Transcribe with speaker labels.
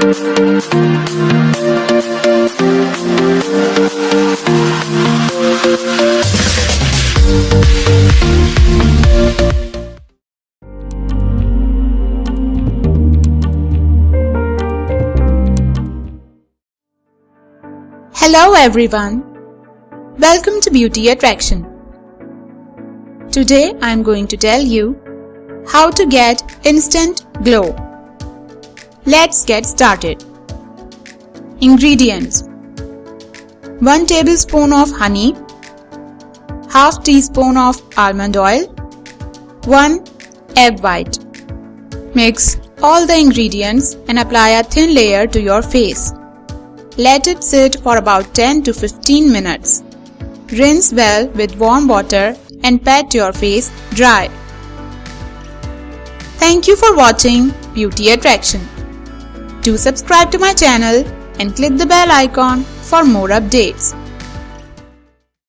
Speaker 1: Hello everyone, welcome to Beauty Attraction. Today I am going to tell you how to get instant glow. Let's get started. Ingredients: 1 tablespoon of honey, half teaspoon of almond oil, 1 egg white. Mix all the ingredients and apply a thin layer to your face. Let it sit for about 10 to 15 minutes. Rinse well with warm water and pat your face dry. Thank you for watching Beauty Attraction. Do subscribe to my channel and click the bell icon for more updates.